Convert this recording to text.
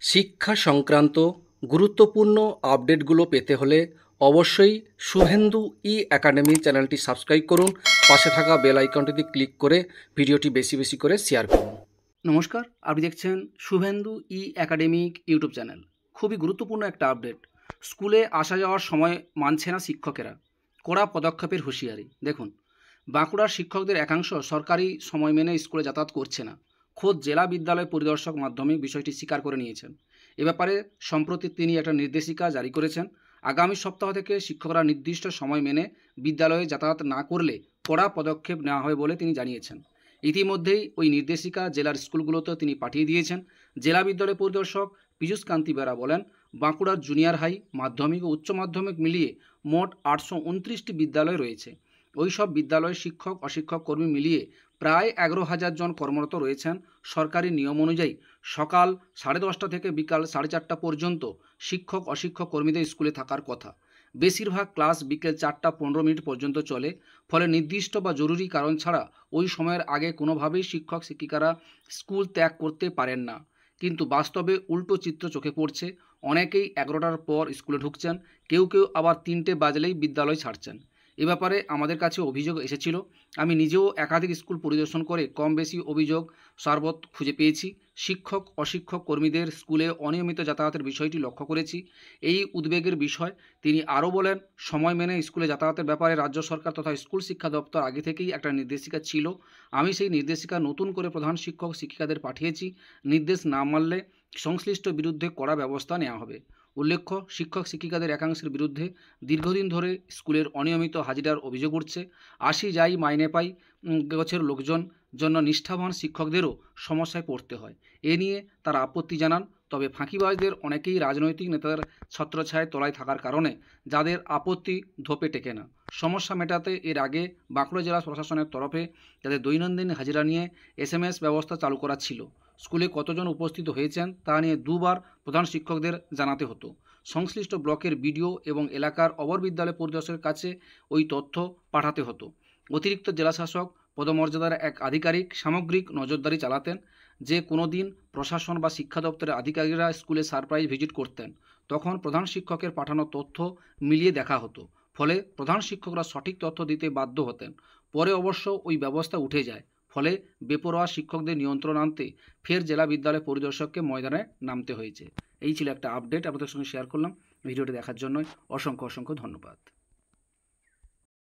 শিক্ষা সংক্রান্ত গুরুত্বপূর্ণ আপডেটগুলো পেতে হলে অবশ্যই শুভেন্দু একাডেমি চ্যানেলটি সাবস্ক্রাইব করুন। পাশে থাকা বেল আইকনটিতে ক্লিক করে ভিডিওটি বেশি বেশি করে শেয়ার করুন। নমস্কার, আপনি দেখছেন শুভেন্দু একাডেমিক ইউটিউব চ্যানেল। খুবই গুরুত্বপূর্ণ একটা আপডেট। স্কুলে আসা যাওয়ার সময় মানছে না শিক্ষকেরা, কড়া পদক্ষেপের হুঁশিয়ারি। দেখুন, বাঁকুড়ার শিক্ষকদের একাংশ সরকারি সময় মেনে স্কুলে যাতায়াত করছে না। খোদ জেলা বিদ্যালয় পরিদর্শক মাধ্যমিক বিষয়টি স্বীকার করে নিয়েছেন। এ ব্যাপারে সম্প্রতি তিনি একটা নির্দেশিকা জারি করেছেন। আগামী সপ্তাহ থেকে শিক্ষকরা নির্দিষ্ট সময় মেনে বিদ্যালয়ে যাতায়াত না করলে কড়া পদক্ষেপ নেওয়া হবে বলে তিনি জানিয়েছেন। ইতিমধ্যেই ওই নির্দেশিকা জেলার স্কুলগুলোতে তিনি পাঠিয়ে দিয়েছেন। জেলা বিদ্যালয় পরিদর্শক পীযূষ কান্তি বেরা বলেন, বাঁকুড়ার জুনিয়র হাই, মাধ্যমিক ও উচ্চ মাধ্যমিক মিলিয়ে মোট 829টি বিদ্যালয় রয়েছে। ওই সব বিদ্যালয়ের শিক্ষক অশিক্ষক কর্মী মিলিয়ে প্রায় 11,000 জন কর্মরত রয়েছেন। সরকারি নিয়ম অনুযায়ী সকাল 10:30 থেকে বিকাল 4:30 পর্যন্ত শিক্ষক অশিক্ষক কর্মীদের স্কুলে থাকার কথা। বেশিরভাগ ক্লাস বিকেল 4:15 পর্যন্ত চলে। ফলে নির্দিষ্ট বা জরুরি কারণ ছাড়া ওই সময়ের আগে কোনোভাবেই শিক্ষক শিক্ষিকারা স্কুল ত্যাগ করতে পারেন না। কিন্তু বাস্তবে উল্টো চিত্র চোখে পড়ছে। অনেকেই 11টার পর স্কুলে ঢুকছেন, কেউ কেউ আবার 3টে বাজলেই বিদ্যালয় ছাড়ছেন। এ ব্যাপারে আমাদের কাছে অভিযোগ এসেছিল। আমি নিজেও একাধিক স্কুল পরিদর্শন করে কম বেশি অভিযোগ সর্বত খুঁজে পেয়েছি। শিক্ষক অশিক্ষক কর্মীদের স্কুলে অনিয়মিত যাতায়াতের বিষয়টি লক্ষ্য করেছি। এই উদ্বেগের বিষয়। তিনি আরও বলেন, সময় মেনে স্কুলে যাতায়াতের ব্যাপারে রাজ্য সরকার তথা স্কুল শিক্ষা দপ্তর আগে থেকেই একটা নির্দেশিকা ছিল। আমি সেই নির্দেশিকা নতুন করে প্রধান শিক্ষক শিক্ষিকাদের পাঠিয়েছি। নির্দেশ না মানলে সংশ্লিষ্ট বিরুদ্ধে কড়া ব্যবস্থা নেওয়া হবে। উল্লেখ্য, শিক্ষক শিক্ষিকাদের একাংশের বিরুদ্ধে দীর্ঘদিন ধরে স্কুলের অনিয়মিত হাজিরার অভিযোগ উঠছে। আসি যাই মাইনে পাই গোছের লোকজন জন্য নিষ্ঠাবান শিক্ষকদেরও সমস্যায় পড়তে হয়। এ নিয়ে তারা আপত্তি জানান। তবে ফাঁকিবাজদের অনেকেই রাজনৈতিক নেতাদের ছত্রছায়ায় তলায় থাকার কারণে যাদের আপত্তি ধোপে টেকে না। সমস্যা মেটাতে এর আগে বাঁকুড়া জেলা প্রশাসনের তরফে যাদের দৈনন্দিন হাজিরা নিয়ে SMS ব্যবস্থা চালু করা ছিল। স্কুলে কতজন উপস্থিত হয়েছেন তা নিয়ে দুবার প্রধান শিক্ষকদের জানাতে হতো। সংশ্লিষ্ট ব্লকের বিডিও এবং এলাকার অবর বিদ্যালয় পরিদর্শকের কাছে ওই তথ্য পাঠাতে হতো। অতিরিক্ত জেলাশাসক পদমর্যাদার এক আধিকারিক সামগ্রিক নজরদারি চালাতেন। যে কোনো দিন প্রশাসন বা শিক্ষা দপ্তরের আধিকারিকরা স্কুলে সারপ্রাইজ ভিজিট করতেন। তখন প্রধান শিক্ষকের পাঠানো তথ্য মিলিয়ে দেখা হতো। ফলে প্রধান শিক্ষকরা সঠিক তথ্য দিতে বাধ্য হতেন। পরে অবশ্য ওই ব্যবস্থা উঠে যায়। ফলে বেপরোয়া শিক্ষকদের নিয়ন্ত্রণ আনতে ফের জেলা বিদ্যালয় পরিদর্শককে ময়দানে নামতে হয়েছে। এই ছিল একটা আপডেট আপনাদের সঙ্গে শেয়ার করলাম। ভিডিওটি দেখার জন্য অসংখ্য অসংখ্য ধন্যবাদ।